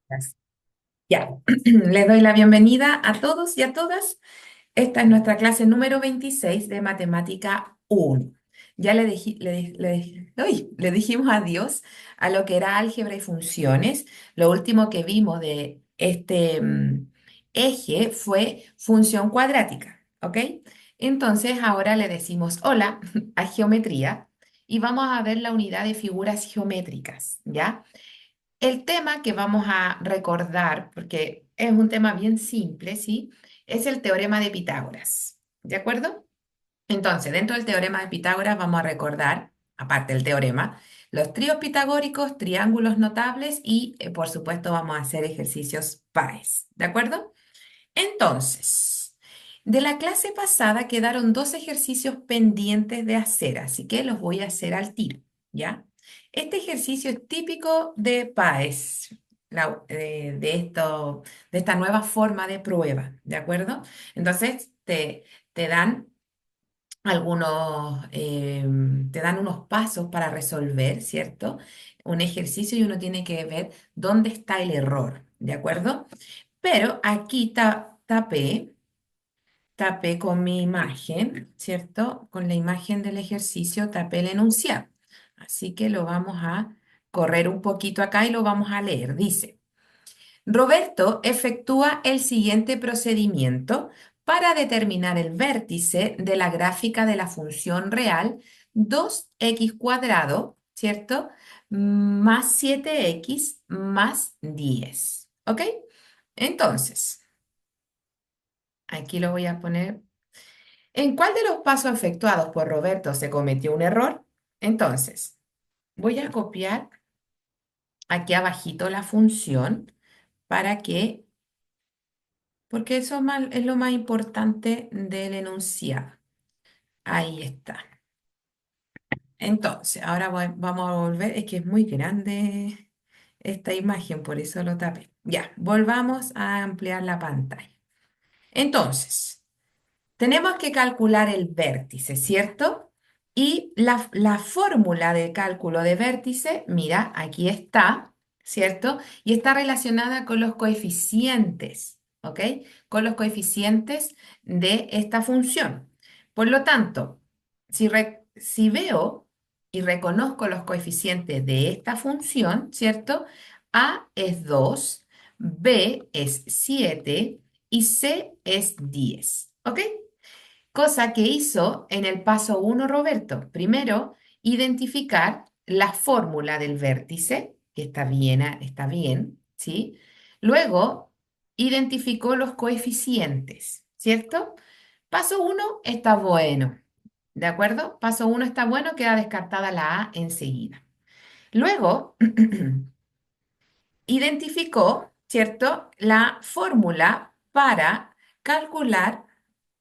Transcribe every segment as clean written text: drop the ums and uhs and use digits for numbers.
Gracias. Ya, les doy la bienvenida a todos y a todas. Esta es nuestra clase número 26 de Matemática 1. Ya le dijimos adiós a lo que era álgebra y funciones. Lo último que vimos de este eje fue función cuadrática, ¿ok? Entonces ahora le decimos hola a geometría y vamos a ver la unidad de figuras geométricas, ¿ya? El tema que vamos a recordar, porque es un tema bien simple, ¿sí? Es el teorema de Pitágoras. ¿De acuerdo? Entonces, dentro del teorema de Pitágoras vamos a recordar, aparte del teorema, los tríos pitagóricos, triángulos notables y, por supuesto, vamos a hacer ejercicios pares. ¿De acuerdo? Entonces, de la clase pasada quedaron dos ejercicios pendientes de hacer, así que los voy a hacer al tiro, ¿ya? Este ejercicio es típico de PAES, de esta nueva forma de prueba, ¿de acuerdo? Entonces, te dan te dan unos pasos para resolver, ¿cierto? Un ejercicio y uno tiene que ver dónde está el error, ¿de acuerdo? Pero aquí tapé con mi imagen, ¿cierto? Con la imagen del ejercicio tapé el enunciado. Así que lo vamos a correr un poquito acá y lo vamos a leer. Dice, Roberto efectúa el siguiente procedimiento para determinar el vértice de la gráfica de la función real 2x cuadrado, ¿cierto? Más 7x más 10. ¿Ok? Entonces, aquí lo voy a poner. ¿En cuál de los pasos efectuados por Roberto se cometió un error? Entonces, voy a copiar aquí abajito la función para que, porque es lo más importante del enunciado. Ahí está. Entonces, ahora vamos a volver, es que es muy grande esta imagen, por eso lo tapé. Ya, volvamos a ampliar la pantalla. Entonces, tenemos que calcular el vértice, ¿cierto? Y la fórmula de cálculo de vértice, mira, aquí está, ¿cierto? Y está relacionada con los coeficientes, ¿ok? Con los coeficientes de esta función. Por lo tanto, si veo y reconozco los coeficientes de esta función, ¿cierto? A es 2, B es 7 y C es 10, ¿ok? Cosa que hizo en el paso uno Roberto. Primero, identificar la fórmula del vértice, que está bien, ¿sí? Luego, identificó los coeficientes, ¿cierto? Paso uno está bueno, ¿de acuerdo? Paso uno está bueno, queda descartada la A enseguida. Luego, identificó, ¿cierto? La fórmula para calcular,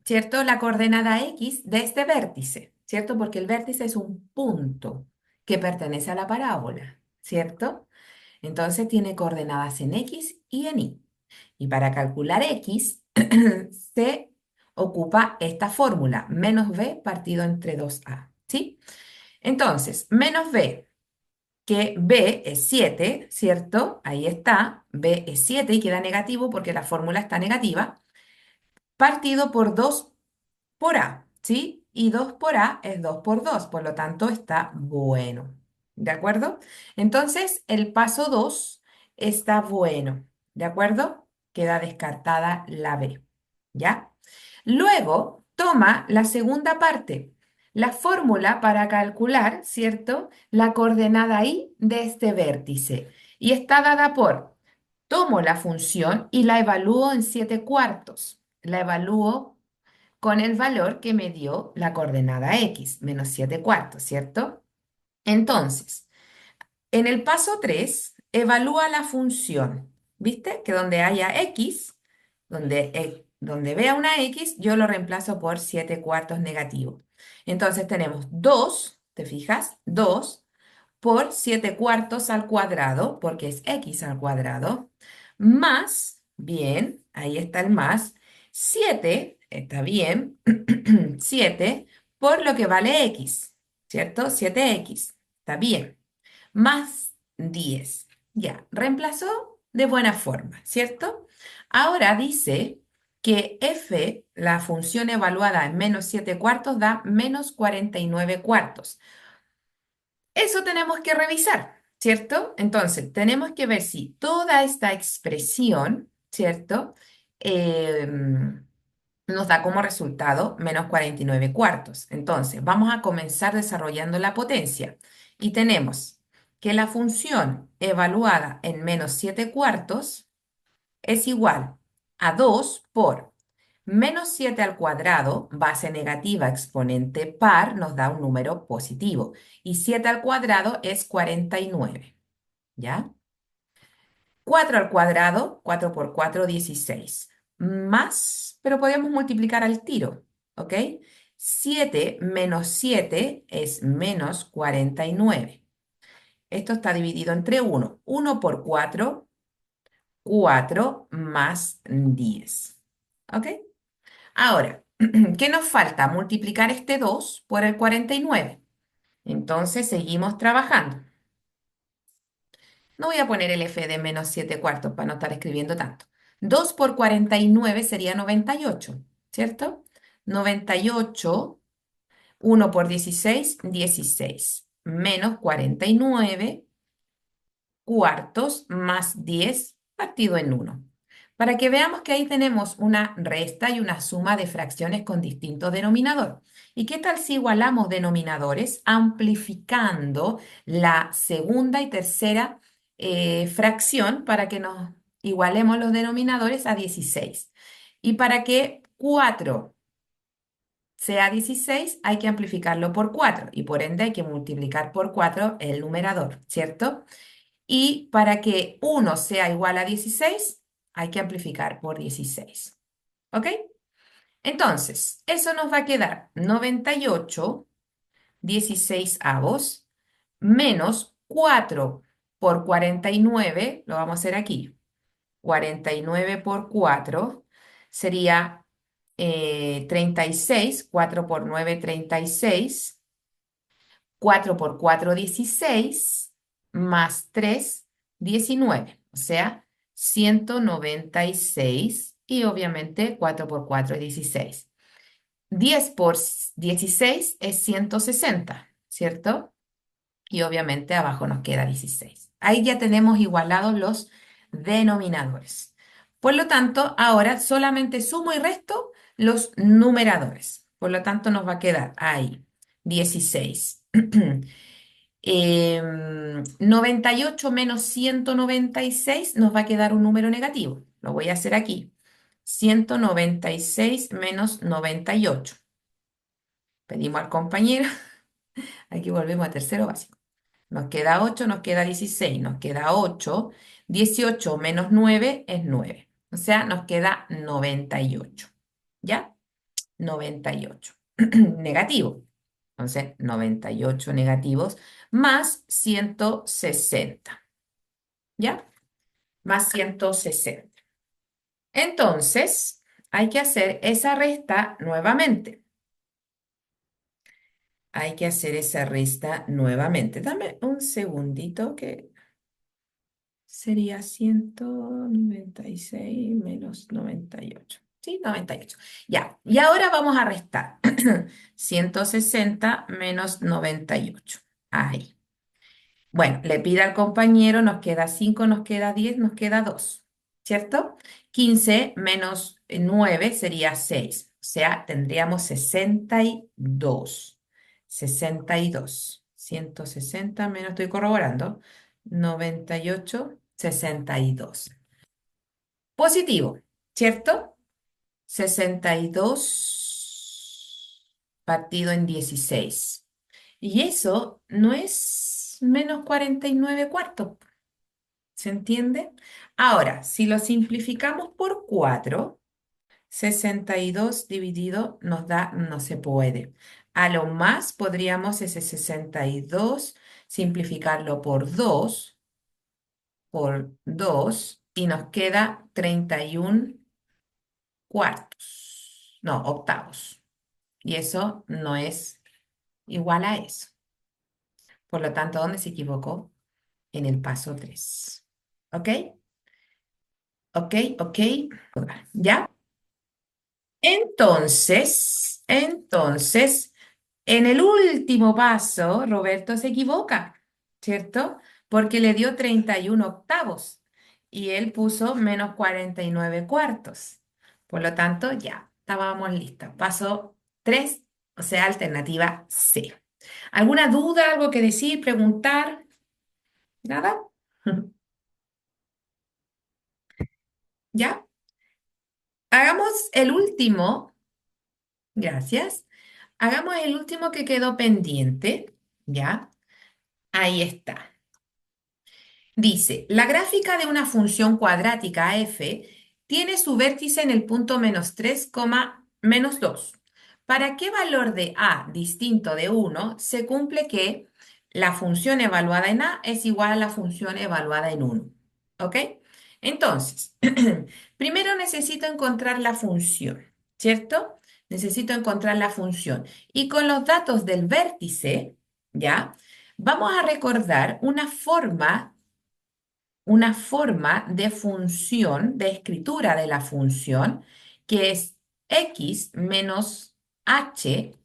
¿cierto? La coordenada X de este vértice, ¿cierto? Porque el vértice es un punto que pertenece a la parábola, ¿cierto? Entonces tiene coordenadas en X y en Y. Y para calcular X se ocupa esta fórmula, menos b partido entre 2a, ¿sí? Entonces, menos b, que b es 7, ¿cierto? Ahí está, b es 7 y queda negativo porque la fórmula está negativa, partido por 2 por a, ¿sí? Y 2 por a es 2 por 2, por lo tanto está bueno. ¿De acuerdo? Entonces, el paso 2 está bueno. ¿De acuerdo? Queda descartada la B. ¿Ya? Luego, toma la segunda parte, la fórmula para calcular, ¿cierto? La coordenada y de este vértice. Y está dada por, tomo la función y la evalúo en 7 cuartos. La evalúo con el valor que me dio la coordenada x, menos 7 cuartos, ¿cierto? Entonces, en el paso 3 evalúa la función. ¿Viste? Que donde haya x, donde vea una x, yo lo reemplazo por 7 cuartos negativo. Entonces tenemos 2, ¿te fijas? 2 por 7 cuartos al cuadrado, porque es x al cuadrado, más, bien, ahí está el más, 7 está bien, 7 por lo que vale x, ¿cierto? 7x, está bien, más 10. Ya, reemplazó, de buena forma, ¿cierto? Ahora dice que f, la función evaluada en menos 7 cuartos, da menos 49 cuartos. Eso tenemos que revisar, ¿cierto? Entonces, tenemos que ver si toda esta expresión, ¿cierto? Nos da como resultado menos 49 cuartos. Entonces, vamos a comenzar desarrollando la potencia. Y tenemos que la función evaluada en menos 7 cuartos es igual a 2 por menos 7 al cuadrado, base negativa, exponente par, nos da un número positivo. Y 7 al cuadrado es 49, ¿ya? 4 al cuadrado, 4 por 4, 16. Más, pero podemos multiplicar al tiro, ¿ok? 7 menos 7 es menos 49. Esto está dividido entre 1. 1 por 4, 4 más 10. ¿Ok? Ahora, ¿qué nos falta? Multiplicar este 2 por el 49. Entonces seguimos trabajando. No voy a poner el f de menos 7 cuartos para no estar escribiendo tanto. 2 por 49 sería 98, ¿cierto? 98, 1 por 16, 16. Menos 49 cuartos más 10 partido en uno. Para que veamos que ahí tenemos una resta y una suma de fracciones con distinto denominador. ¿Y qué tal si igualamos denominadores amplificando la segunda y tercera fracción para que nos igualemos los denominadores a 16? Y para que 4 sea 16 hay que amplificarlo por 4 y por ende hay que multiplicar por 4 el numerador, ¿cierto? Y para que 1 sea igual a 16, hay que amplificar por 16. ¿Ok? Entonces, eso nos va a quedar 98 16 avos menos 4 por 49, lo vamos a hacer aquí. 49 por 4 sería 36, 4 por 9, 36. 4 por 4, 16, más 3, 19, o sea, 196 y obviamente 4 por 4 es 16. 10 por 16 es 160, ¿cierto? Y obviamente abajo nos queda 16. Ahí ya tenemos igualados los denominadores. Por lo tanto, ahora solamente sumo y resto los numeradores. Por lo tanto, nos va a quedar ahí 16. 98 menos 196 nos va a quedar un número negativo. Lo voy a hacer aquí. 196 menos 98. Pedimos al compañero. Aquí volvemos a tercero básico. Nos queda 8, nos queda 16, nos queda 8. 18 menos 9 es 9. O sea, nos queda 98. ¿Ya? 98. Negativo. Entonces, 98 negativos más 160. ¿Ya? Más 160. Entonces, hay que hacer esa resta nuevamente. Hay que hacer esa resta nuevamente. Dame un segundito que sería 196 menos 98. Sí, 98. Ya. Y ahora vamos a restar. 160 menos 98. Ahí. Bueno, le pide al compañero, nos queda 5, nos queda 10, nos queda 2, ¿cierto? 15 menos 9 sería 6, o sea, tendríamos 62. 62. 160 menos, estoy corroborando, 98, 62. Positivo, ¿cierto? 62 partido en 16. Y eso no es menos 49 cuartos, ¿se entiende? Ahora, si lo simplificamos por 4, 62 dividido nos da, no se puede. A lo más podríamos ese 62 simplificarlo por dos y nos queda 31 cuartos, no, octavos. Y eso no es igual a eso. Por lo tanto, ¿dónde se equivocó? En el paso 3. ¿Ok? ¿Ok? ¿Ok? ¿Ya? Entonces, en el último paso, Roberto se equivoca, ¿cierto? Porque le dio 31 octavos y él puso menos 49 cuartos. Por lo tanto, ya estábamos listos. Paso 3, o sea, alternativa C. ¿Alguna duda, algo que decir, preguntar? ¿Nada? ¿Ya? Hagamos el último. Gracias. Hagamos el último que quedó pendiente. ¿Ya? Ahí está. Dice, la gráfica de una función cuadrática f tiene su vértice en el punto menos 3, menos 2. ¿Para qué valor de a distinto de 1 se cumple que la función evaluada en a es igual a la función evaluada en 1? ¿Ok? Entonces, primero necesito encontrar la función, ¿cierto? Necesito encontrar la función. Y con los datos del vértice, ¿ya? Vamos a recordar una forma de función, de escritura de la función, que es x menos h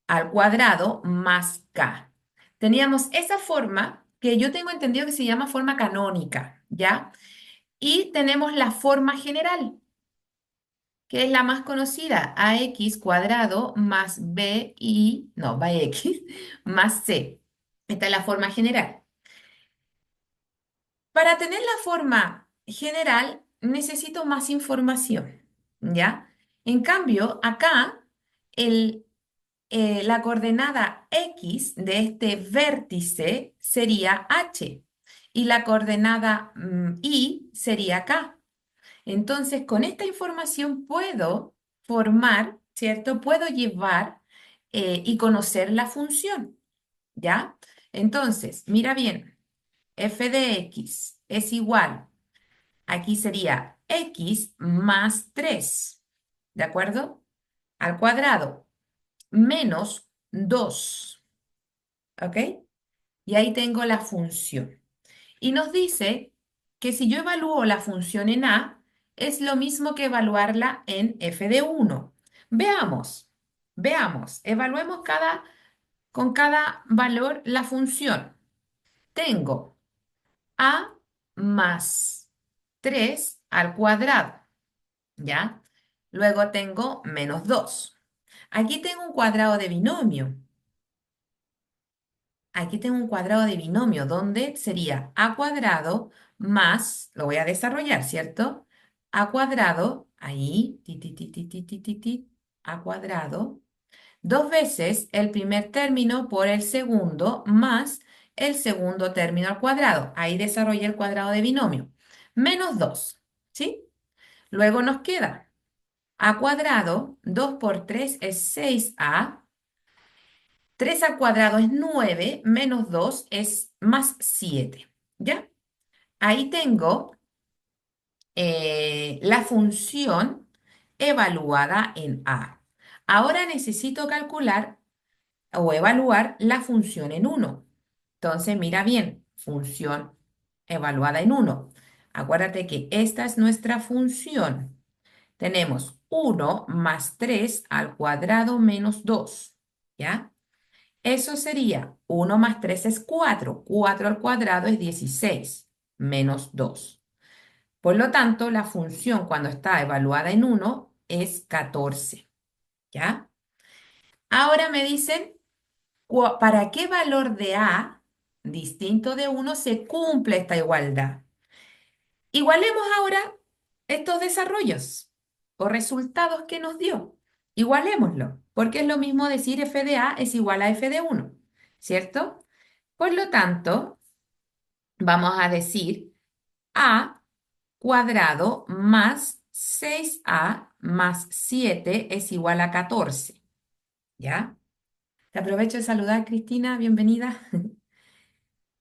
al cuadrado más k. Teníamos esa forma que yo tengo entendido que se llama forma canónica, ¿ya? Y tenemos la forma general, que es la más conocida, ax cuadrado más b y, no, x más c. Esta es la forma general. Para tener la forma general necesito más información, ¿ya? En cambio, acá la coordenada x de este vértice sería h y la coordenada y sería k. Entonces, con esta información puedo formar, ¿cierto? Puedo llevar y conocer la función, ¿ya? Entonces, mira bien, f de x es igual. Aquí sería x más 3, ¿de acuerdo? Al cuadrado menos 2, ¿ok? Y ahí tengo la función. Y nos dice que si yo evalúo la función en A, es lo mismo que evaluarla en f de 1. Veamos, evaluemos con cada valor la función. Tengo A más 3 al cuadrado. ¿Ya? Luego tengo menos 2. Aquí tengo un cuadrado de binomio. Aquí tengo un cuadrado de binomio donde sería a cuadrado más, lo voy a desarrollar, ¿cierto? A cuadrado, ahí, a cuadrado, dos veces el primer término por el segundo más el segundo término al cuadrado. Ahí desarrollé el cuadrado de binomio. Menos 2, ¿sí? Luego nos queda a cuadrado, 2 por 3 es 6a, 3 al cuadrado es 9, menos 2 es más 7, ¿ya? Ahí tengo la función evaluada en a. Ahora necesito calcular o evaluar la función en 1. Entonces, mira bien, función evaluada en 1. Acuérdate que esta es nuestra función. Tenemos 1 más 3 al cuadrado menos 2, ¿ya? Eso sería 1 más 3 es 4. 4 al cuadrado es 16 menos 2. Por lo tanto, la función cuando está evaluada en 1 es 14, ¿ya? Ahora me dicen, ¿para qué valor de A distinto de 1 se cumple esta igualdad? Igualemos ahora estos desarrollos o resultados que nos dio. Igualémoslo, porque es lo mismo decir f de a es igual a f de 1, ¿cierto? Por lo tanto, vamos a decir a cuadrado más 6a más 7 es igual a 14, ¿ya? Te aprovecho de saludar, Cristina, bienvenida.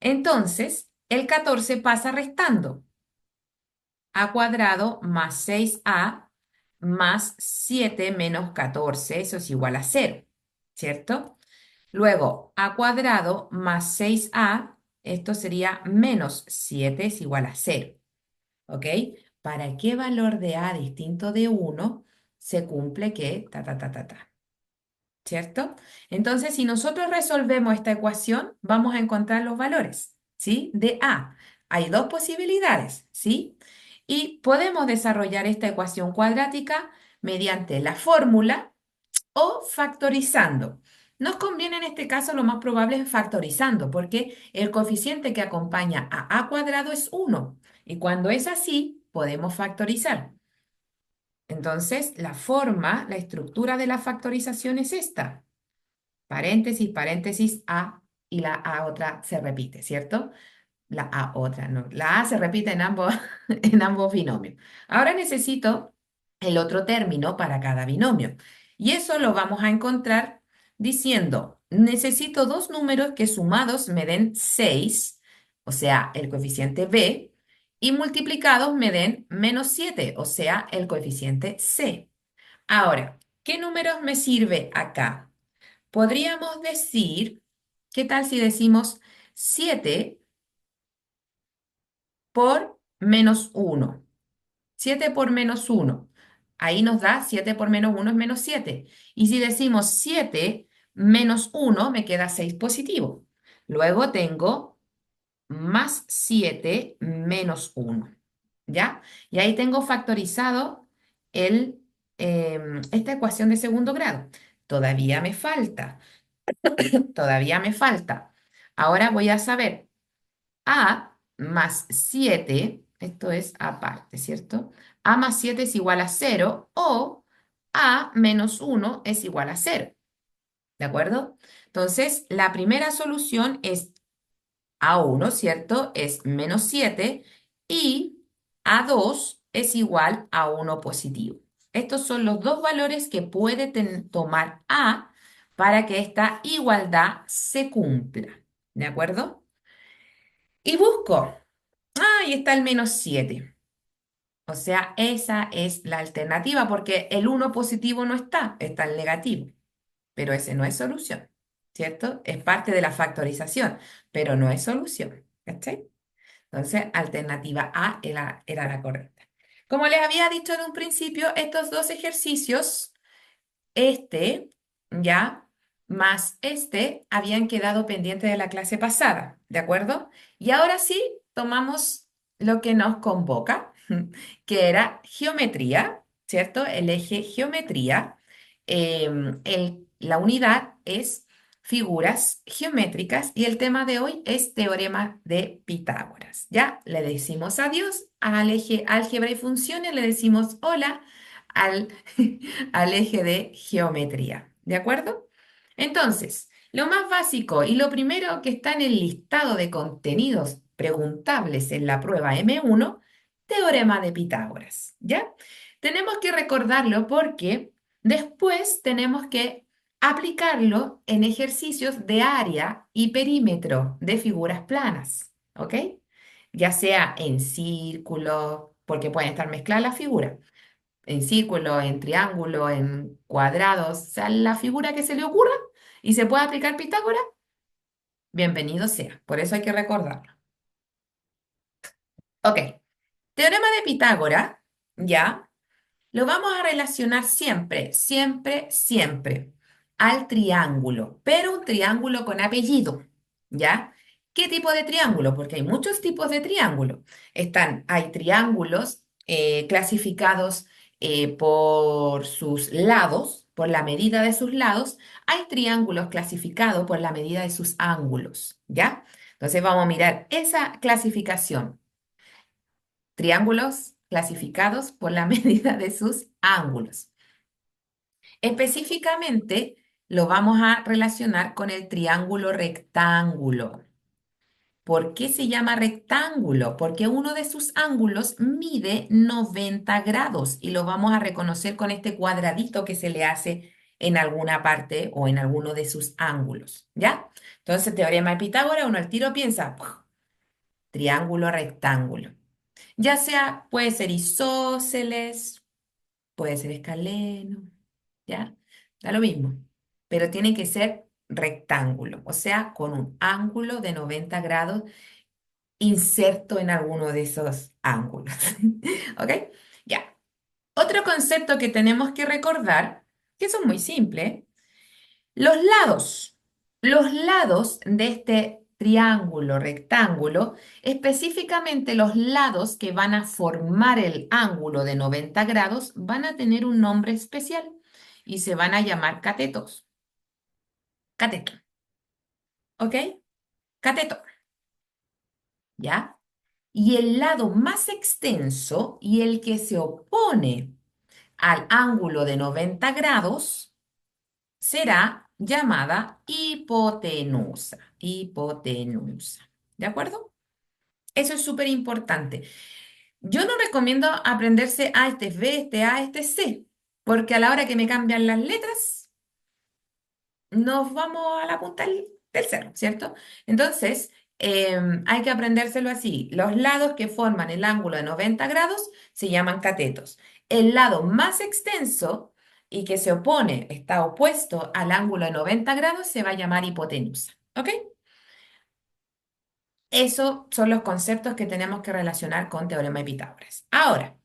Entonces, el 14 pasa restando. A cuadrado más 6a más 7 menos 14, eso es igual a 0, ¿cierto? Luego, a cuadrado más 6a, esto sería menos 7 es igual a 0, ¿ok? ¿Para qué valor de A distinto de 1 se cumple que ta, ta, ta, ta, ta? ¿Cierto? Entonces, si nosotros resolvemos esta ecuación, vamos a encontrar los valores, ¿sí? De A. Hay dos posibilidades, ¿sí? Y podemos desarrollar esta ecuación cuadrática mediante la fórmula o factorizando. Nos conviene en este caso, lo más probable es factorizando, porque el coeficiente que acompaña a A cuadrado es 1. Y cuando es así, podemos factorizar. Entonces, la forma, la estructura de la factorización es esta. Paréntesis, paréntesis, A, y la A otra se repite, ¿cierto? La A otra, no. La A se repite en ambos, en ambos binomios. Ahora necesito el otro término para cada binomio. Y eso lo vamos a encontrar diciendo, necesito dos números que sumados me den 6, o sea, el coeficiente B, y multiplicados me den -7, o sea, el coeficiente C. Ahora, ¿qué números me sirve acá? Podríamos decir, ¿qué tal si decimos 7 por -1? 7 por -1. Ahí nos da 7 por -1 es -7. Y si decimos 7 menos 1, me queda 6 positivo. Luego tengo más 7 menos 1. ¿Ya? Y ahí tengo factorizado esta ecuación de segundo grado. Todavía me falta, todavía me falta. Ahora voy a saber A más 7, esto es aparte, ¿cierto? A más 7 es igual a 0 o A menos 1 es igual a 0, ¿de acuerdo? Entonces, la primera solución es A1, ¿cierto? Es -7 y A2 es igual a 1 positivo. Estos son los dos valores que puede tomar A para que esta igualdad se cumpla, ¿de acuerdo? Y busco. Ahí está el -7. O sea, esa es la alternativa porque el 1 positivo no está, está el negativo. Pero ese no es solución, ¿cierto? Es parte de la factorización, pero no es solución. ¿Cachai? Entonces, alternativa A era la correcta. Como les había dicho en un principio, estos dos ejercicios, este, ya, más este, habían quedado pendientes de la clase pasada, ¿de acuerdo? Y ahora sí, tomamos lo que nos convoca, que era geometría, ¿cierto? El eje geometría. La unidad es figuras geométricas y el tema de hoy es teorema de Pitágoras. Ya le decimos adiós al eje álgebra y funciones, le decimos hola al al eje de geometría. ¿De acuerdo? Entonces, lo más básico y lo primero que está en el listado de contenidos preguntables en la prueba M1, teorema de Pitágoras. ¿Ya? Tenemos que recordarlo porque después tenemos que aplicarlo en ejercicios de área y perímetro de figuras planas. ¿Ok? Ya sea en círculo, porque pueden estar mezcladas las figuras en círculo, en triángulo, en cuadrados, o sea, la figura que se le ocurra y se puede aplicar Pitágoras, bienvenido sea. Por eso hay que recordarlo. Ok, teorema de Pitágoras, ¿ya? Lo vamos a relacionar siempre, siempre, siempre al triángulo, pero un triángulo con apellido, ¿ya? ¿Qué tipo de triángulo? Porque hay muchos tipos de triángulo. Hay triángulos clasificados por sus lados, por la medida de sus lados. Hay triángulos clasificados por la medida de sus ángulos, ¿ya? Entonces vamos a mirar esa clasificación. Triángulos clasificados por la medida de sus ángulos. Específicamente, lo vamos a relacionar con el triángulo rectángulo. ¿Por qué se llama rectángulo? Porque uno de sus ángulos mide 90 grados y lo vamos a reconocer con este cuadradito que se le hace en alguna parte o en alguno de sus ángulos, ¿ya? Entonces, teorema de Pitágoras, uno al tiro piensa, ¡puf! Triángulo rectángulo. Ya sea, puede ser isósceles, puede ser escaleno, ¿ya? Da lo mismo, pero tiene que ser rectángulo, o sea, con un ángulo de 90 grados inserto en alguno de esos ángulos. ¿Ok? Ya. Otro concepto que tenemos que recordar, que son muy simples, los lados. Los lados de este triángulo, rectángulo, específicamente los lados que van a formar el ángulo de 90 grados, van a tener un nombre especial y se van a llamar catetos. Cateto, ¿ok? Cateto, ¿ya? Y el lado más extenso y el que se opone al ángulo de 90 grados será llamada hipotenusa. Hipotenusa. ¿De acuerdo? Eso es súper importante. Yo no recomiendo aprenderse A, este es B, este A, este es C, porque a la hora que me cambian las letras, nos vamos a la punta del cerro, ¿cierto? Entonces, hay que aprendérselo así. Los lados que forman el ángulo de 90 grados se llaman catetos. El lado más extenso y que se opone, está opuesto al ángulo de 90 grados, se va a llamar hipotenusa. ¿Ok? Esos son los conceptos que tenemos que relacionar con teorema de Pitágoras. Ahora,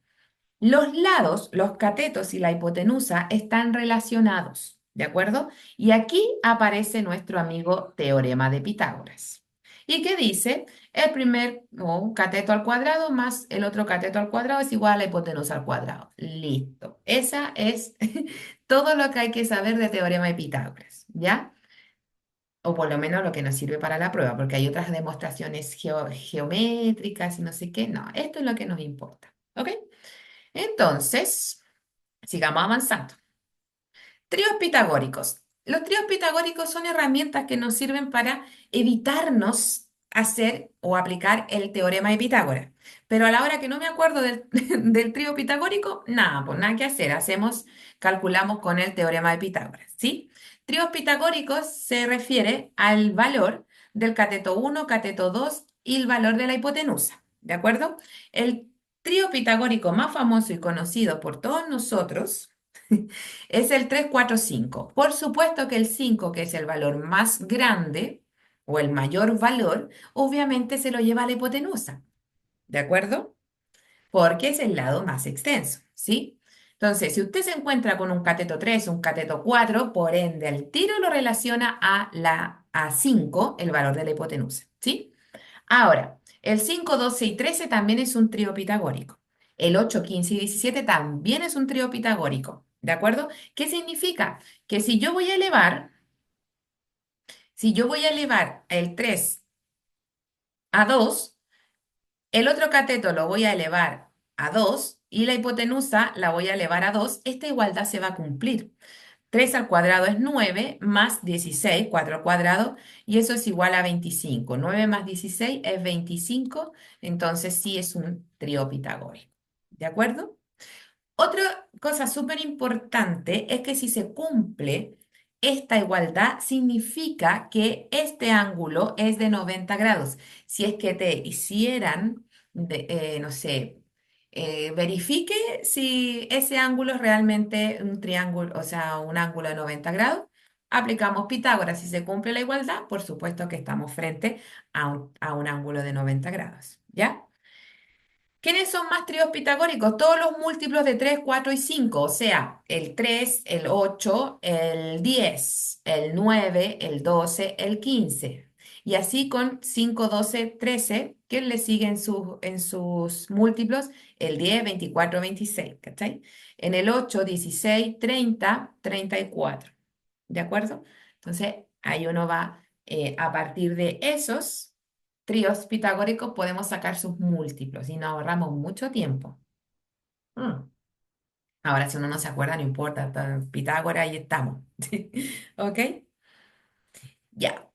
los lados, los catetos y la hipotenusa están relacionados, ¿de acuerdo? Y aquí aparece nuestro amigo teorema de Pitágoras. ¿Y qué dice? El primer un cateto al cuadrado más el otro cateto al cuadrado es igual a la hipotenusa al cuadrado. Listo. Esa es todo lo que hay que saber de teorema de Pitágoras, ¿ya? O por lo menos lo que nos sirve para la prueba, porque hay otras demostraciones geométricas y no sé qué. No, esto es lo que nos importa, ¿ok? Entonces, sigamos avanzando. Tríos pitagóricos. Los tríos pitagóricos son herramientas que nos sirven para evitarnos hacer o aplicar el teorema de Pitágoras. Pero a la hora que no me acuerdo del, del trío pitagórico, nada, pues nada que hacer. Calculamos con el teorema de Pitágoras, ¿sí? Tríos pitagóricos se refiere al valor del cateto 1, cateto 2 y el valor de la hipotenusa, ¿de acuerdo? El trío pitagórico más famoso y conocido por todos nosotros es el 3, 4, 5. Por supuesto que el 5, que es el valor más grande o el mayor valor, obviamente se lo lleva a la hipotenusa, ¿de acuerdo? Porque es el lado más extenso, ¿sí? Entonces, si usted se encuentra con un cateto 3, un cateto 4, por ende, al tiro lo relaciona a 5, el valor de la hipotenusa, ¿sí? Ahora, el 5, 12 y 13 también es un trío pitagórico. El 8, 15 y 17 también es un trío pitagórico. ¿De acuerdo? ¿Qué significa? Que si yo voy a elevar el 3 a 2, el otro cateto lo voy a elevar a 2 y la hipotenusa la voy a elevar a 2, esta igualdad se va a cumplir. 3 al cuadrado es 9 más 16, 4 al cuadrado, y eso es igual a 25. 9 más 16 es 25, entonces sí es un trío pitagórico. ¿De acuerdo? Otra cosa súper importante es que si se cumple esta igualdad, significa que este ángulo es de 90 grados. Si es que te hicieran, no sé, verifique si ese ángulo es realmente un triángulo, o sea, un ángulo de 90 grados. Aplicamos Pitágoras. Si se cumple la igualdad, por supuesto que estamos frente a un ángulo de 90 grados. ¿Ya? ¿Quiénes son más tríos pitagóricos? Todos los múltiplos de 3, 4 y 5, o sea, el 3, el 8, el 10, el 9, el 12, el 15. Y así con 5, 12, 13, que le siguen en sus múltiplos, el 10, 24, 26, ¿cachai? En el 8, 16, 30, 34. ¿De acuerdo? Entonces, ahí uno va, a partir de esos tríos pitagóricos podemos sacar sus múltiplos y nos ahorramos mucho tiempo. Mm. Ahora, si uno no se acuerda, no importa, Pitágoras, ahí estamos. ¿Ok? Ya.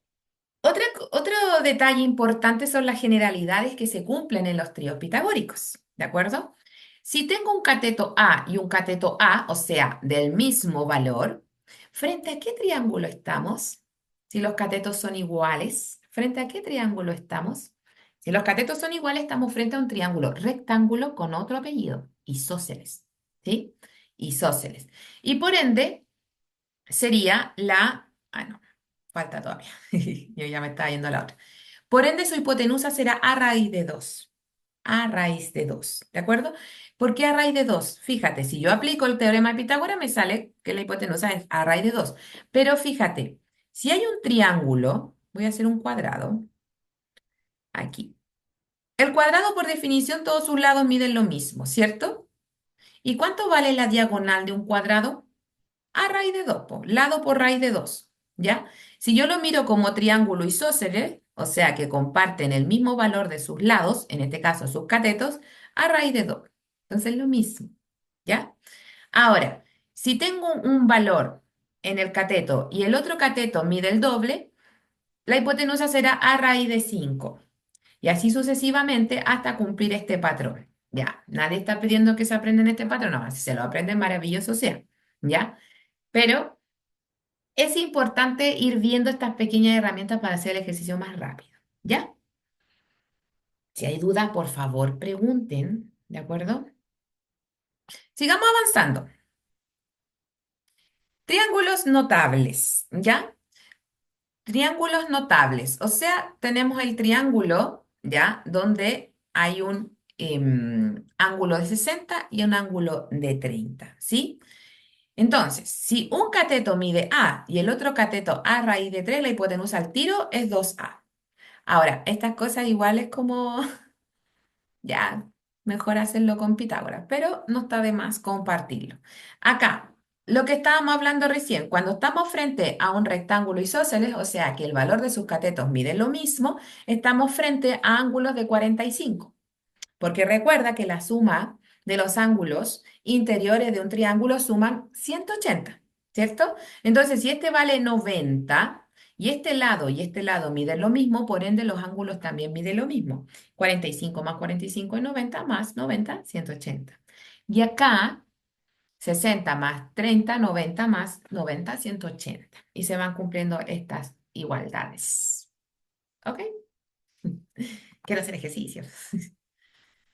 Otro detalle importante son las generalidades que se cumplen en los tríos pitagóricos. ¿De acuerdo? Si tengo un cateto A y un cateto A, o sea, del mismo valor, ¿frente a qué triángulo estamos? Si los catetos son iguales, ¿frente a qué triángulo estamos? Si los catetos son iguales, estamos frente a un triángulo rectángulo con otro apellido, isósceles. ¿Sí? Isósceles. Y por ende, sería la... Ah, no, falta todavía. Yo ya me estaba yendo a la otra. Por ende, su hipotenusa será a raíz de 2. A raíz de 2, ¿de acuerdo? ¿Por qué a raíz de 2? Fíjate, si yo aplico el teorema de Pitágoras, me sale que la hipotenusa es a raíz de 2. Pero fíjate, si hay un triángulo, voy a hacer un cuadrado aquí. El cuadrado, por definición, todos sus lados miden lo mismo, ¿cierto? ¿Y cuánto vale la diagonal de un cuadrado? A raíz de 2, po, lado por raíz de 2, ¿ya? Si yo lo miro como triángulo isósceles, o sea que comparten el mismo valor de sus lados, en este caso sus catetos, a raíz de 2. Entonces lo mismo, ¿ya? Ahora, si tengo un valor en el cateto y el otro cateto mide el doble, la hipotenusa será a raíz de 5. Y así sucesivamente hasta cumplir este patrón. Ya, nadie está pidiendo que se aprendan este patrón, no, si se lo aprenden, maravilloso sea, ¿ya? Pero es importante ir viendo estas pequeñas herramientas para hacer el ejercicio más rápido, ¿ya? Si hay dudas, por favor, pregunten, ¿de acuerdo? Sigamos avanzando. Triángulos notables, ¿ya? Triángulos notables, o sea, tenemos el triángulo, ¿ya? Donde hay un ángulo de 60 y un ángulo de 30, ¿sí? Entonces, si un cateto mide A y el otro cateto A raíz de 3, la hipotenusa al tiro es 2A. Ahora, estas cosas igual es como, ya, mejor hacerlo con Pitágoras, pero no está de más compartirlo. Acá, lo que estábamos hablando recién, cuando estamos frente a un rectángulo isósceles, o sea que el valor de sus catetos mide lo mismo, estamos frente a ángulos de 45. Porque recuerda que la suma de los ángulos interiores de un triángulo suman 180, ¿cierto? Entonces, si este vale 90 y este lado miden lo mismo, por ende los ángulos también miden lo mismo. 45 más 45 es 90, más 90, 180. Y acá, 60 más 30, 90 más 90, 180. Y se van cumpliendo estas igualdades. ¿Ok? Quiero hacer ejercicios.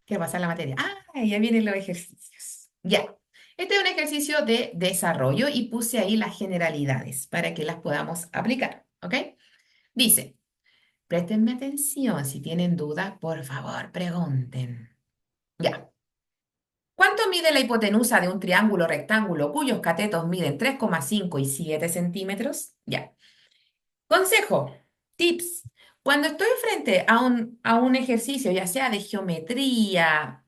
Quiero pasar la materia. Ah, ya vienen los ejercicios. Ya. Este es un ejercicio de desarrollo y puse ahí las generalidades para que las podamos aplicar. ¿Ok? Dice, préstenme atención. Si tienen dudas, por favor, pregunten. Ya. ¿Cuánto mide la hipotenusa de un triángulo rectángulo cuyos catetos miden 3,5 y 7 centímetros? Ya. Consejo, tips. Cuando estoy frente a un ejercicio, ya sea de geometría,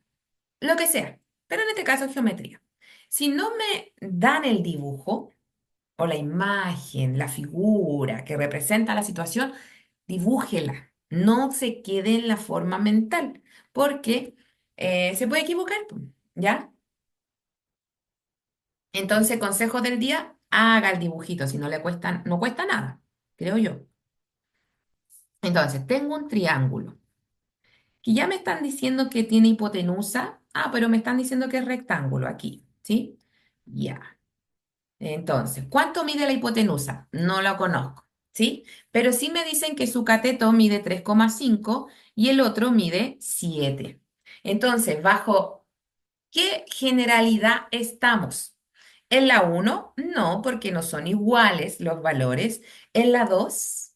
lo que sea, pero en este caso geometría. Si no me dan el dibujo o la imagen, la figura que representa la situación, dibújela. No se quede en la forma mental, porque se puede equivocar, ¿ya? Entonces, consejo del día, haga el dibujito, si no le cuesta, no cuesta nada, creo yo. Entonces, tengo un triángulo que ya me están diciendo que tiene hipotenusa. Ah, pero me están diciendo que es rectángulo aquí, ¿sí? Ya. Entonces, ¿cuánto mide la hipotenusa? No lo conozco, ¿sí? Pero sí me dicen que su cateto mide 3,5 y el otro mide 7. Entonces, ¿bajo qué generalidad estamos? ¿En la uno? No, porque no son iguales los valores. ¿En la 2?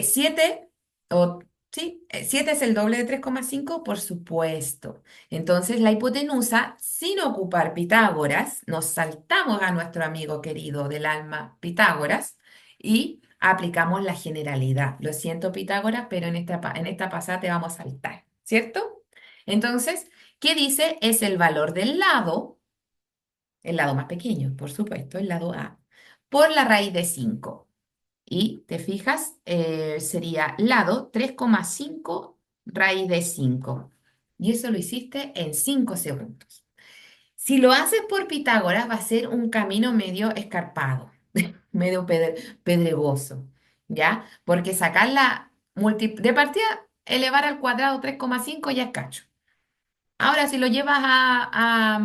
7, o sí, 7 es el doble de 3,5, por supuesto. Entonces, la hipotenusa, sin ocupar Pitágoras, nos saltamos a nuestro amigo querido del alma Pitágoras y aplicamos la generalidad. Lo siento, Pitágoras, pero en esta pasada te vamos a saltar, ¿cierto? Entonces, ¿qué dice? Es el valor del lado, el lado más pequeño, por supuesto, el lado A, por la raíz de 5. Y te fijas, sería lado 3,5 raíz de 5. Y eso lo hiciste en 5 segundos. Si lo haces por Pitágoras, va a ser un camino medio escarpado, medio pedregoso, ¿ya? Porque sacar de partida, elevar al cuadrado 3,5 ya es cacho. Ahora, si lo llevas a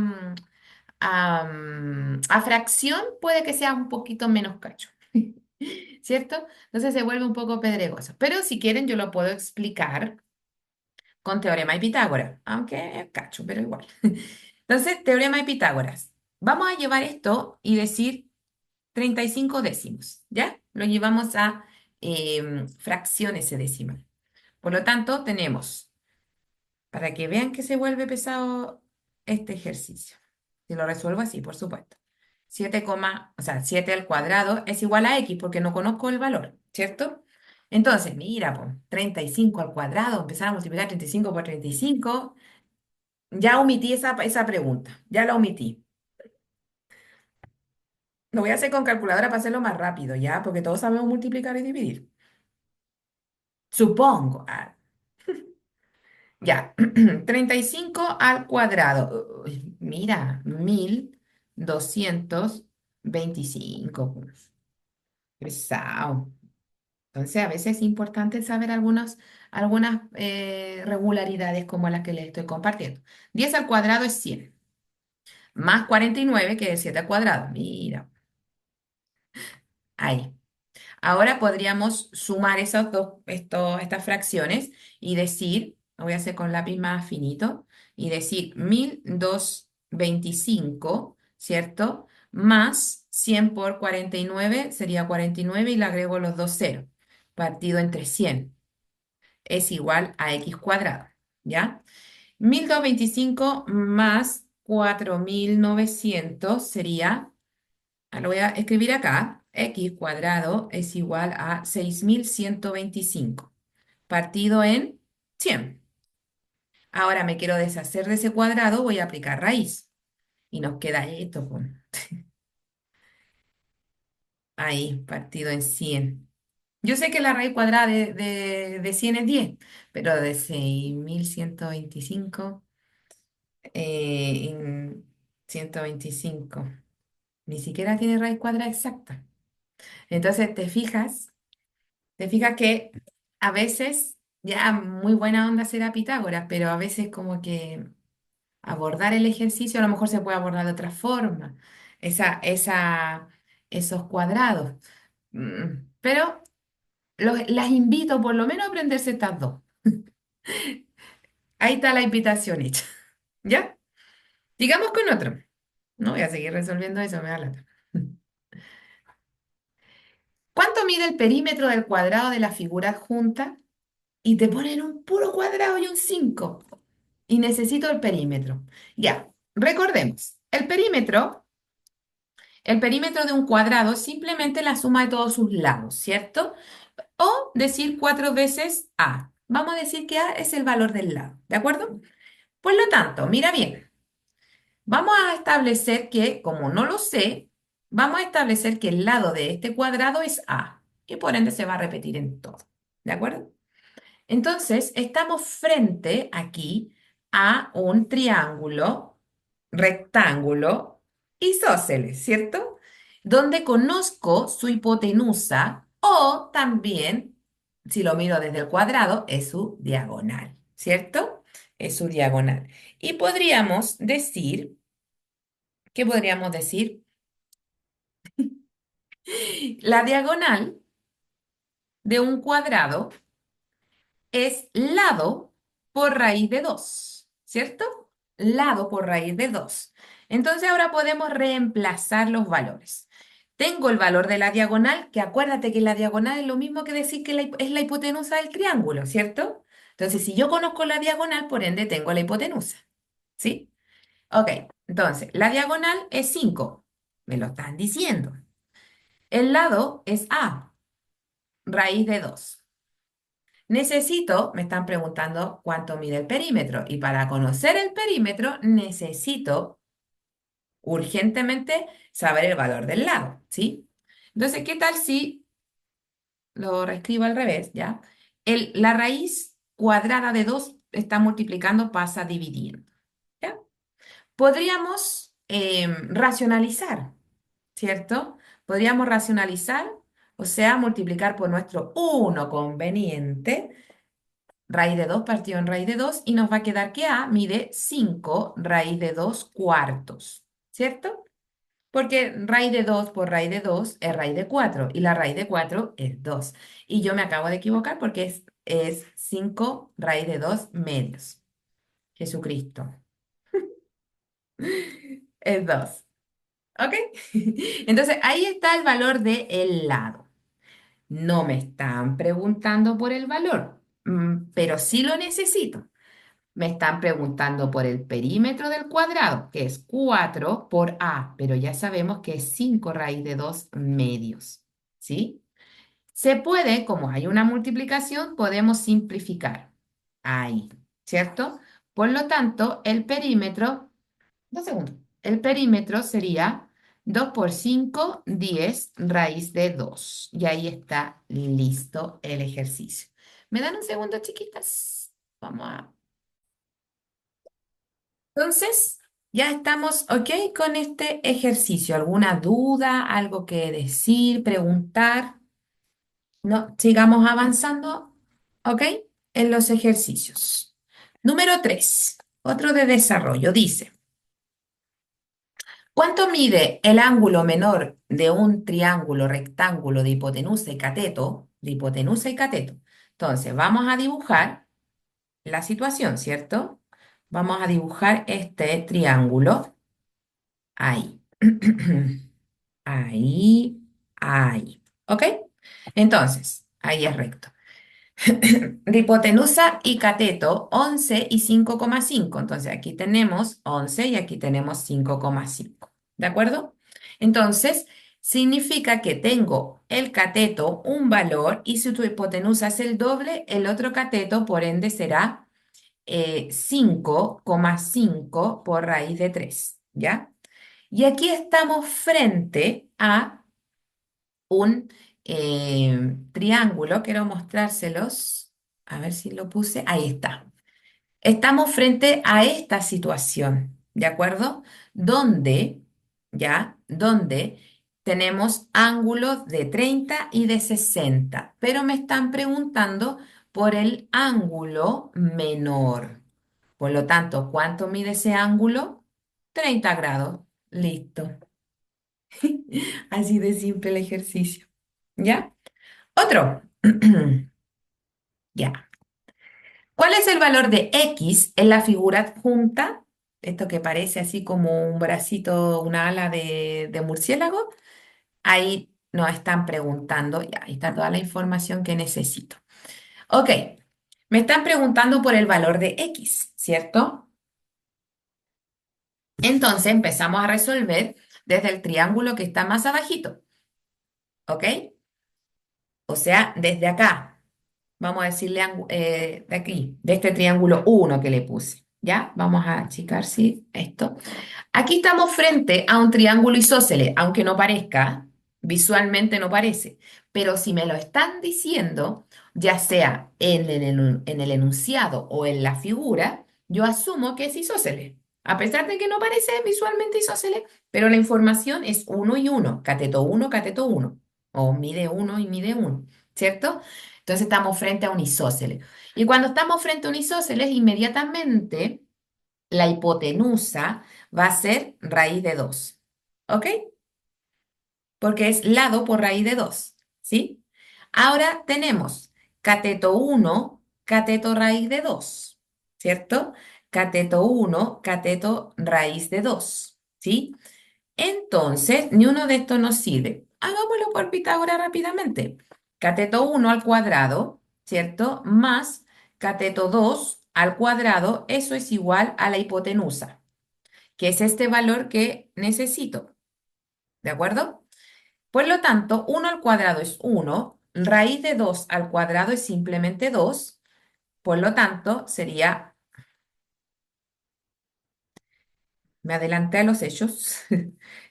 fracción, puede que sea un poquito menos cacho. ¿Cierto? Entonces se vuelve un poco pedregoso. Pero si quieren, yo lo puedo explicar con teorema de Pitágoras, aunque es cacho, pero igual. Entonces, teorema de Pitágoras. Vamos a llevar esto y decir 35 décimos, ¿ya? Lo llevamos a fracción ese decimal. Por lo tanto, tenemos, para que vean que se vuelve pesado este ejercicio, si lo resuelvo así, por supuesto. 7, o sea, 7 al cuadrado es igual a x porque no conozco el valor, ¿cierto? Entonces, mira, pues, 35 al cuadrado, empezar a multiplicar 35 por 35. Ya omití esa pregunta, ya la omití. Lo voy a hacer con calculadora para hacerlo más rápido, ¿ya? Porque todos sabemos multiplicar y dividir. Supongo. Ya. 35 al cuadrado. Uy, mira, 1225. Pues. Pesado. Entonces, a veces es importante saber algunas regularidades como las que les estoy compartiendo. 10 al cuadrado es 100. Más 49 que es 7 al cuadrado. Mira, ahí. Ahora podríamos sumar estas fracciones y decir, lo voy a hacer con lápiz más finito, y decir 1225, ¿cierto? Más 100 por 49 sería 49 y le agrego los dos ceros, partido entre 100 es igual a x cuadrado, ¿ya? 1225 más 4900 sería. Lo voy a escribir acá. X cuadrado es igual a 6125 partido en 100. Ahora me quiero deshacer de ese cuadrado, voy a aplicar raíz. Y nos queda esto, pues. Ahí, partido en 100. Yo sé que la raíz cuadrada de 100 es 10, pero de 6125 en 125 ni siquiera tiene raíz cuadrada exacta. Entonces, te fijas que a veces, ya muy buena onda será Pitágoras, pero a veces como que abordar el ejercicio a lo mejor se puede abordar de otra forma, esos cuadrados. Pero las invito por lo menos a aprenderse estas dos. Ahí está la invitación hecha. ¿Ya? Sigamos con otro. No voy a seguir resolviendo eso, me da lata. ¿Cuánto mide el perímetro del cuadrado de la figura adjunta? Y te ponen un puro cuadrado y un 5 y necesito el perímetro. Ya, recordemos, el perímetro de un cuadrado es simplemente la suma de todos sus lados, ¿cierto? O decir 4 veces A. Vamos a decir que A es el valor del lado, ¿de acuerdo? Por lo tanto, mira bien, vamos a establecer que, como no lo sé, vamos a establecer que el lado de este cuadrado es A y por ende se va a repetir en todo, ¿de acuerdo? Entonces, estamos frente aquí a un triángulo, rectángulo isósceles, ¿cierto? Donde conozco su hipotenusa o también, si lo miro desde el cuadrado, es su diagonal, ¿cierto? Es su diagonal. Y podríamos decir, ¿qué podríamos decir? La diagonal de un cuadrado es lado por raíz de 2, ¿cierto? Lado por raíz de 2. Entonces ahora podemos reemplazar los valores. Tengo el valor de la diagonal, que acuérdate que la diagonal es lo mismo que decir que es la hipotenusa del triángulo, ¿cierto? Entonces, si yo conozco la diagonal, por ende tengo la hipotenusa, ¿sí? Ok, entonces, la diagonal es 5, me lo están diciendo. El lado es A, raíz de 2. Me están preguntando cuánto mide el perímetro y para conocer el perímetro necesito urgentemente saber el valor del lado, ¿sí? Entonces, ¿qué tal si lo reescribo al revés, ¿ya? La raíz cuadrada de 2 está multiplicando, pasa dividiendo, ¿ya? Podríamos racionalizar, ¿cierto? Podríamos racionalizar, o sea, multiplicar por nuestro uno conveniente raíz de 2 partido en raíz de 2 y nos va a quedar que A mide 5 raíz de 2 cuartos, ¿cierto? Porque raíz de 2 por raíz de 2 es raíz de 4 y la raíz de 4 es 2. Y yo me acabo de equivocar porque es 5 raíz de 2 medios. Jesucristo. Es 2. ¿Ok? Entonces ahí está el valor del lado. No me están preguntando por el valor, pero sí lo necesito. Me están preguntando por el perímetro del cuadrado, que es 4 por A, pero ya sabemos que es 5 raíz de 2 medios, ¿sí? Se puede, como hay una multiplicación, podemos simplificar ahí, ¿cierto? Por lo tanto, el perímetro, 2 segundos, el perímetro sería 2 por 5, 10 raíz de 2. Y ahí está listo el ejercicio. ¿Me dan un segundo, chiquitas? Vamos a... Entonces, ya estamos, ¿ok? Con este ejercicio. ¿Alguna duda? ¿Algo que decir? ¿Preguntar? No, sigamos avanzando, ¿ok? En los ejercicios. Número 3, otro de desarrollo, dice, ¿cuánto mide el ángulo menor de un triángulo rectángulo de hipotenusa y cateto? De hipotenusa y cateto. Entonces, vamos a dibujar la situación, ¿cierto? Vamos a dibujar este triángulo ahí. Ahí, ahí. ¿Ok? Entonces, ahí es recto. De hipotenusa y cateto, 11 y 5,5. Entonces aquí tenemos 11 y aquí tenemos 5,5. ¿De acuerdo? Entonces, significa que tengo el cateto un valor y si tu hipotenusa es el doble, el otro cateto por ende será 5,5 por raíz de 3. ¿Ya? Y aquí estamos frente a un triángulo. Quiero mostrárselos. A ver si lo puse. Ahí está. Estamos frente a esta situación, ¿de acuerdo? Donde, ¿ya? Donde tenemos ángulos de 30 y de 60, pero me están preguntando por el ángulo menor. Por lo tanto, ¿cuánto mide ese ángulo? 30 grados. Listo. Así de simple el ejercicio. ¿Ya? Otro. Ya. ¿Cuál es el valor de X en la figura adjunta? Esto que parece así como un bracito, una ala de murciélago. Ahí nos están preguntando, ya, ahí está toda la información que necesito. Ok, me están preguntando por el valor de X, ¿cierto? Entonces empezamos a resolver desde el triángulo que está más abajito, ¿ok? O sea, desde acá. Vamos a decirle de aquí, de este triángulo uno que le puse. ¿Ya? Vamos a achicar, sí, esto. Aquí estamos frente a un triángulo isósceles, aunque no parezca, visualmente no parece, pero si me lo están diciendo, ya sea en el enunciado o en la figura, yo asumo que es isósceles. A pesar de que no parece visualmente isósceles, pero la información es uno y uno, cateto uno, o mide uno y mide uno, ¿cierto? Entonces estamos frente a un isósceles. Y cuando estamos frente a un isósceles, inmediatamente la hipotenusa va a ser raíz de 2, ¿ok? Porque es lado por raíz de 2, ¿sí? Ahora tenemos cateto uno, cateto raíz de 2, ¿cierto? Cateto uno, cateto raíz de 2, ¿sí? Entonces, ni uno de estos nos sirve. Hagámoslo por Pitágoras rápidamente. Cateto uno al cuadrado, ¿cierto? Más cateto 2 al cuadrado, eso es igual a la hipotenusa, que es este valor que necesito, ¿de acuerdo? Por lo tanto, uno al cuadrado es uno, raíz de 2 al cuadrado es simplemente 2, por lo tanto, sería, me adelanté a los hechos,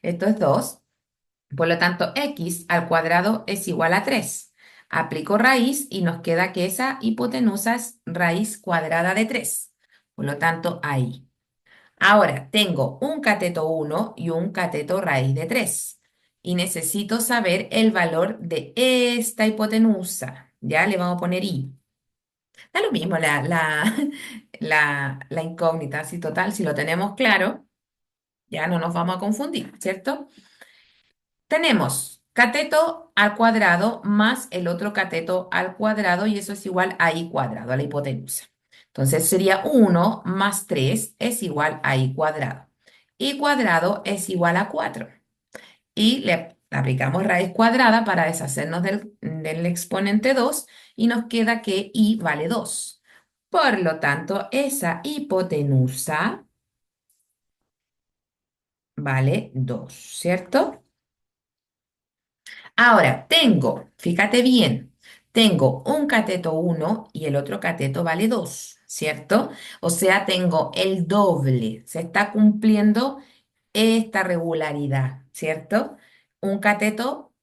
esto es 2. Por lo tanto, x al cuadrado es igual a 3. Aplico raíz y nos queda que esa hipotenusa es raíz cuadrada de 3. Por lo tanto, ahí. Ahora, tengo un cateto uno y un cateto raíz de 3. Y necesito saber el valor de esta hipotenusa. Ya le vamos a poner i. Da lo mismo la incógnita, así total, si lo tenemos claro, ya no nos vamos a confundir, ¿cierto? Tenemos cateto al cuadrado más el otro cateto al cuadrado y eso es igual a i cuadrado, a la hipotenusa. Entonces sería uno más 3 es igual a i cuadrado. I cuadrado es igual a 4. Y Aplicamos raíz cuadrada para deshacernos del exponente 2 y nos queda que y vale 2. Por lo tanto, esa hipotenusa vale 2, ¿cierto? Ahora, fíjate bien, tengo un cateto 1 y el otro cateto vale 2, ¿cierto? O sea, tengo el doble. Se está cumpliendo esta regularidad, ¿cierto? Un cateto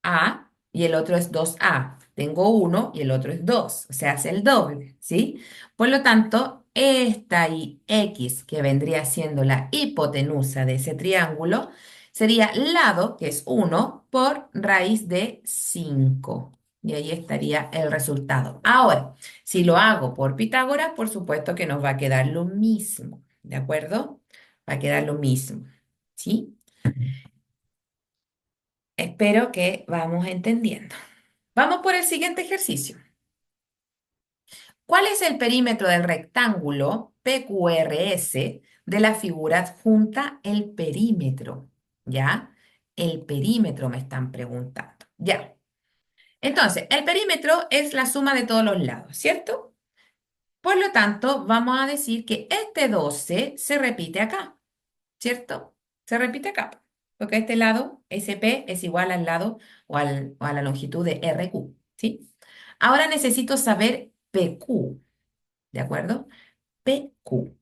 A y el otro es 2A. Tengo uno y el otro es 2, o sea, hace el doble, ¿sí? Por lo tanto, esta y X, que vendría siendo la hipotenusa de ese triángulo, sería lado, que es 1, por raíz de 5. Y ahí estaría el resultado. Ahora, si lo hago por Pitágoras, por supuesto que nos va a quedar lo mismo, ¿de acuerdo? Va a quedar lo mismo. ¿Sí? Espero que vamos entendiendo. Vamos por el siguiente ejercicio. ¿Cuál es el perímetro del rectángulo PQRS de la figura adjunta? El perímetro, ¿ya? El perímetro me están preguntando. Ya. Entonces, el perímetro es la suma de todos los lados, ¿cierto? Por lo tanto, vamos a decir que este 12 se repite acá. ¿Cierto? Se repite acá, porque este lado, SP, es igual al lado o a la longitud de RQ, ¿sí? Ahora necesito saber PQ, ¿de acuerdo? PQ.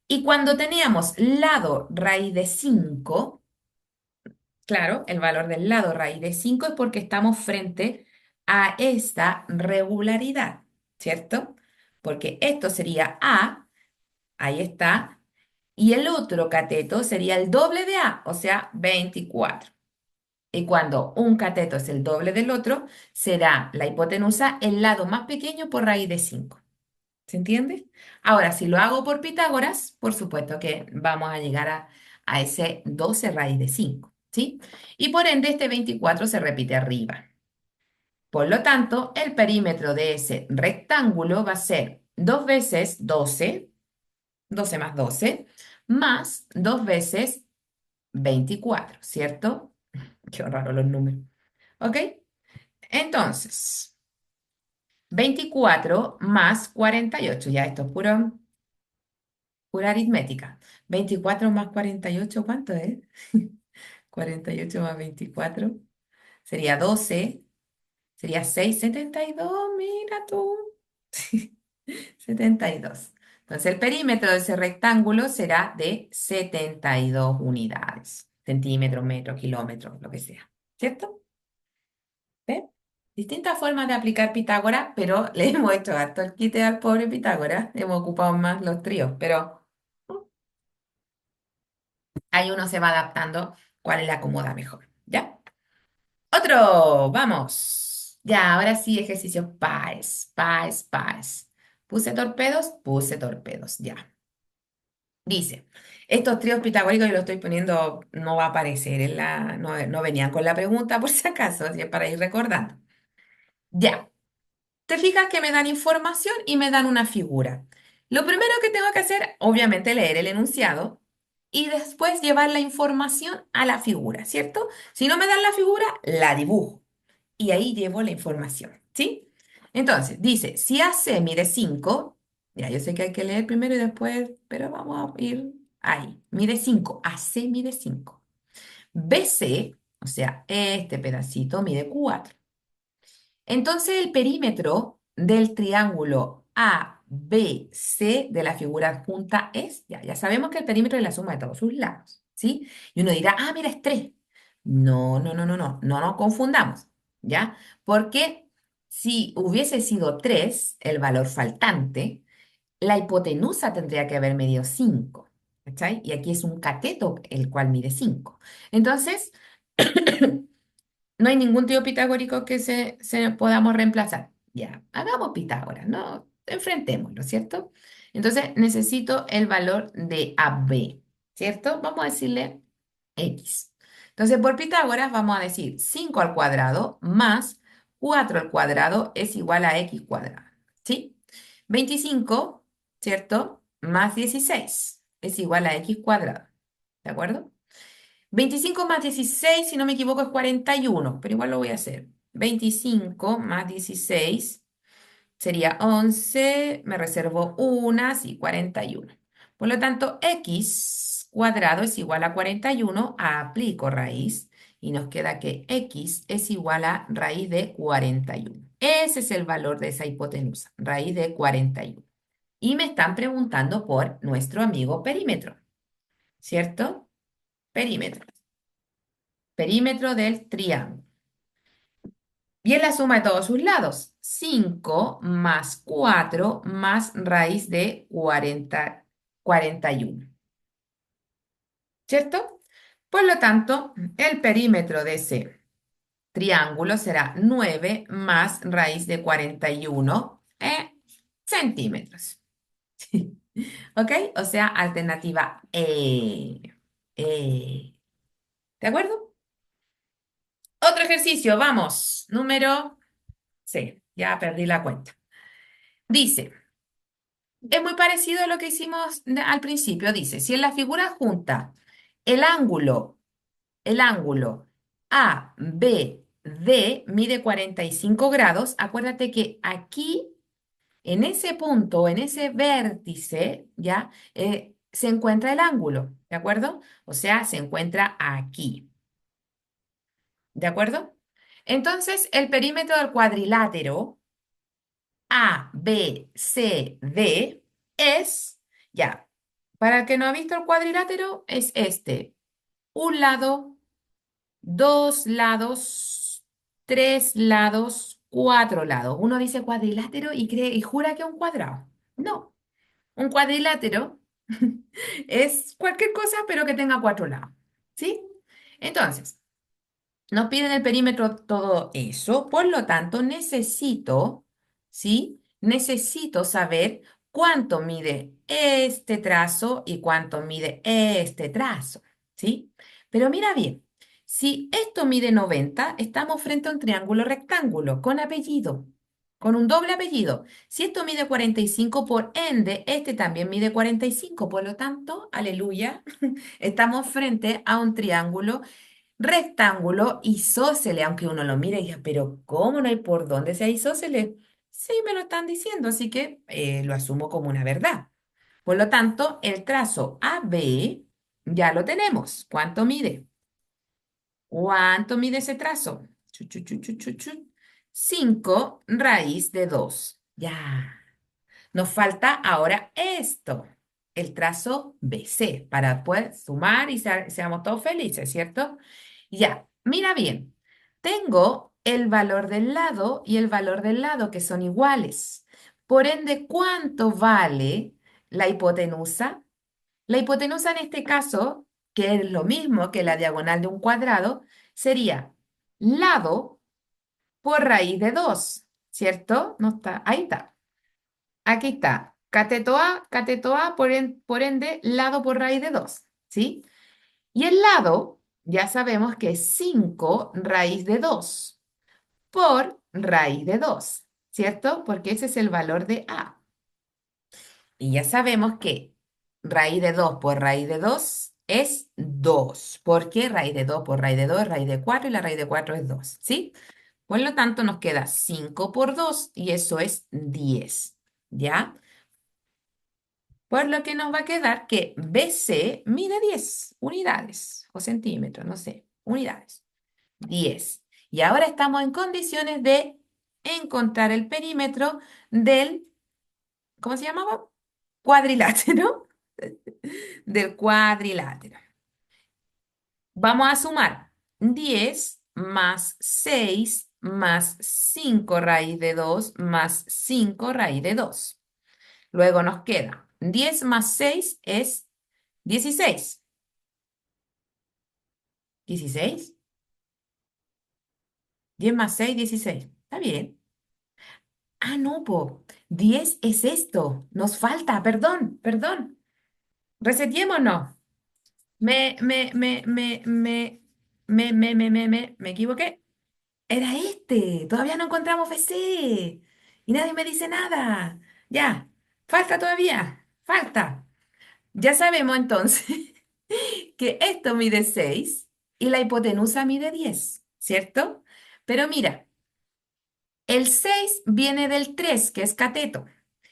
Y cuando teníamos lado raíz de 5, claro, el valor del lado raíz de 5 es porque estamos frente a esta regularidad, ¿cierto? Porque esto sería A, ahí está, y el otro cateto sería el doble de A, o sea, 24. Y cuando un cateto es el doble del otro, será la hipotenusa el lado más pequeño por raíz de 5. ¿Se entiende? Ahora, si lo hago por Pitágoras, por supuesto que vamos a llegar a ese 12 raíz de 5, ¿sí? Y por ende, este 24 se repite arriba. Por lo tanto, el perímetro de ese rectángulo va a ser 2 veces 12, 12 más 12, más 2 veces 24, ¿cierto? Qué raro los números. ¿Ok? Entonces, 24 más 48, ya esto es pura aritmética. 24 más 48, ¿cuánto es? 48 más 24 sería 12, sería 6, 72, mira tú. 72. Entonces, el perímetro de ese rectángulo será de 72 unidades, centímetros, metros, kilómetros, lo que sea, ¿cierto? ¿Ve? Distintas formas de aplicar Pitágoras, pero le hemos hecho harto el quite al pobre Pitágoras. Hemos ocupado más los tríos, pero ahí uno se va adaptando cuál le acomoda mejor. ¿Ya? Otro, vamos. Ya, ahora sí, ejercicios PAES, PAES, PAES. Puse torpedos, ya. Dice, estos tríos pitagóricos yo lo estoy poniendo, no va a aparecer no venían con la pregunta por si acaso, así es para ir recordando. Ya. Te fijas que me dan información y me dan una figura. Lo primero que tengo que hacer, obviamente, leer el enunciado y después llevar la información a la figura, ¿cierto? Si no me dan la figura, la dibujo y ahí llevo la información, ¿sí? Entonces, dice, si AC mide 5, ya yo sé que hay que leer primero y después, pero vamos a ir ahí. Mide 5, AC mide 5. BC, o sea, este pedacito mide 4. Entonces el perímetro del triángulo ABC de la figura adjunta es, ya sabemos que el perímetro es la suma de todos sus lados, ¿sí? Y uno dirá, ah, mira, es 3. No, no, no, no, no, no nos confundamos, ¿ya? Porque si hubiese sido 3 el valor faltante, la hipotenusa tendría que haber medido 5, ¿cachai? Y aquí es un cateto el cual mide 5. Entonces, no hay ningún tío pitagórico que se podamos reemplazar. Ya, hagamos Pitágoras, ¿no? Enfrentémoslo, ¿cierto? Entonces necesito el valor de AB, ¿cierto? Vamos a decirle X. Entonces por Pitágoras vamos a decir 5 al cuadrado más 4 al cuadrado es igual a X cuadrado, ¿sí? 25, ¿cierto? Más 16 es igual a X cuadrado, ¿de acuerdo? 25 más 16, si no me equivoco, es 41, pero igual lo voy a hacer. 25 más 16 sería 11, me reservo una, sí, 41. Por lo tanto, x cuadrado es igual a 41, aplico raíz y nos queda que x es igual a raíz de 41. Ese es el valor de esa hipotenusa, raíz de 41. Y me están preguntando por nuestro amigo perímetro, ¿cierto? Perímetro. Perímetro del triángulo. Y es la suma de todos sus lados. 5 más 4 más raíz de 41, ¿cierto? Por lo tanto, el perímetro de ese triángulo será 9 más raíz de 41 centímetros. ¿Ok? O sea, alternativa E. E. ¿De acuerdo? Otro ejercicio, vamos. Número C. Ya perdí la cuenta. Dice. Es muy parecido a lo que hicimos al principio. Dice, si en la figura junta el ángulo, el ángulo ABD mide 45 grados, acuérdate que aquí, en ese punto, en ese vértice, ¿ya? Se encuentra el ángulo, ¿de acuerdo? O sea, se encuentra aquí, ¿de acuerdo? Entonces, el perímetro del cuadrilátero A, B, C, D es, ya, para el que no ha visto el cuadrilátero, es este. Un lado, dos lados, tres lados, cuatro lados. Uno dice cuadrilátero y cree y jura que es un cuadrado. No, un cuadrilátero es cualquier cosa, pero que tenga cuatro lados. ¿Sí? Entonces, nos piden el perímetro todo eso, por lo tanto necesito, ¿sí? Necesito saber cuánto mide este trazo y cuánto mide este trazo, ¿sí? Pero mira bien, si esto mide 90, estamos frente a un triángulo rectángulo con apellido, con un doble apellido. Si esto mide 45, por ende, este también mide 45, por lo tanto, aleluya, estamos frente a un triángulo rectángulo isósceles, aunque uno lo mire y diga, pero ¿cómo no hay por dónde sea isósceles? Sí, me lo están diciendo, así que lo asumo como una verdad. Por lo tanto, el trazo AB ya lo tenemos. ¿Cuánto mide? ¿Cuánto mide ese trazo? Chu, chu, chu, chu, chu, chu. 5 raíz de 2. Ya. Nos falta ahora esto, el trazo BC, para poder sumar y seamos todos felices, ¿cierto? Ya, mira bien, tengo el valor del lado y el valor del lado que son iguales. Por ende, ¿cuánto vale la hipotenusa? La hipotenusa en este caso, que es lo mismo que la diagonal de un cuadrado, sería lado por raíz de 2, ¿cierto? No está, ahí está. Aquí está. Cateto A, por ende, lado por raíz de 2, ¿sí? Y el lado, ya sabemos que es 5 raíz de 2 por raíz de 2, ¿cierto? Porque ese es el valor de A. Y ya sabemos que raíz de 2 por raíz de 2 es 2. Porque raíz de 2 por raíz de 2 es raíz de 4 y la raíz de 4 es 2, ¿sí? Por lo tanto, nos queda 5 por 2 y eso es 10, ¿ya? Por lo que nos va a quedar que BC mide 10 unidades o centímetros, no sé, unidades. 10. Y ahora estamos en condiciones de encontrar el perímetro del, ¿cómo se llamaba? Cuadrilátero. Del cuadrilátero. Vamos a sumar 10 más 6 más 5 raíz de 2 más 5 raíz de 2. Luego nos queda 10 más 6 es 16. 16. 10 más 6, 16. Está bien. Ah, no, po. 10 es esto. Nos falta, perdón, perdón. Reseteémonos. Me equivoqué. Era este. Todavía no encontramos BC. Y nadie me dice nada. Ya. Falta todavía. Falta. Ya sabemos entonces que esto mide 6 y la hipotenusa mide 10, ¿cierto? Pero mira, el 6 viene del 3, que es cateto.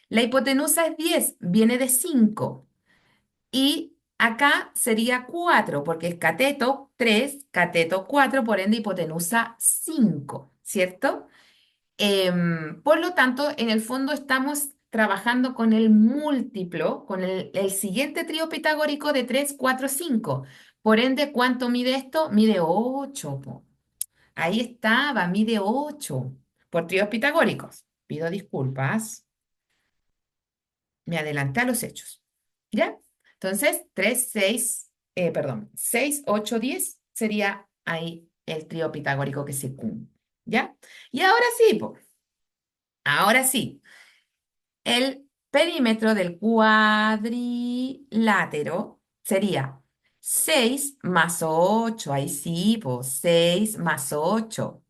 La hipotenusa es 10, viene de 5. Y acá sería 4 porque es cateto 3, cateto 4, por ende hipotenusa 5, ¿cierto? Por lo tanto, en el fondo estamos trabajando con el múltiplo, con el siguiente trío pitagórico de 3, 4, 5. Por ende, ¿cuánto mide esto? Mide 8. Ahí estaba, mide 8 por tríos pitagóricos. Pido disculpas, me adelanté a los hechos. ¿Ya? Entonces, 3, 6, perdón, 6, 8, 10 sería ahí el trío pitagórico que se cumple. ¿Ya? Y ahora sí, po, ahora sí. El perímetro del cuadrilátero sería 6 más 8, ahí sí, pues 6 más 8,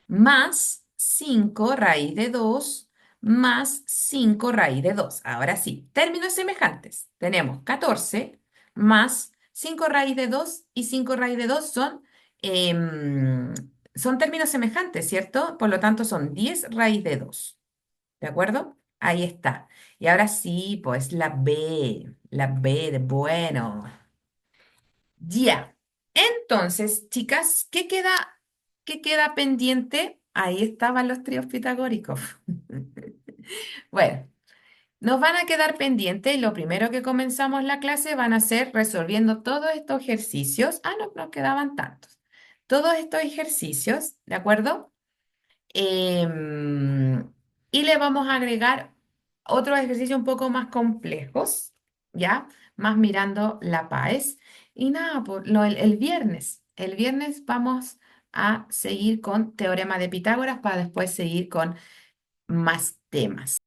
más 5 raíz de 2, más 5 raíz de 2. Ahora sí, términos semejantes. Tenemos 14 más 5 raíz de 2 y 5 raíz de 2 son términos semejantes, ¿cierto? Por lo tanto, son 10 raíz de 2. ¿De acuerdo? Ahí está. Y ahora sí, pues la B de bueno. Ya. Entonces, chicas, qué queda pendiente? Ahí estaban los tríos pitagóricos. Bueno, nos van a quedar pendientes y lo primero que comenzamos la clase van a ser resolviendo todos estos ejercicios. Ah, no, nos quedaban tantos. Todos estos ejercicios, ¿de acuerdo? Em, y le vamos a agregar otros ejercicios un poco más complejos, ¿ya? Más mirando la PAES. Y nada, el viernes vamos a seguir con Teorema de Pitágoras para después seguir con más temas.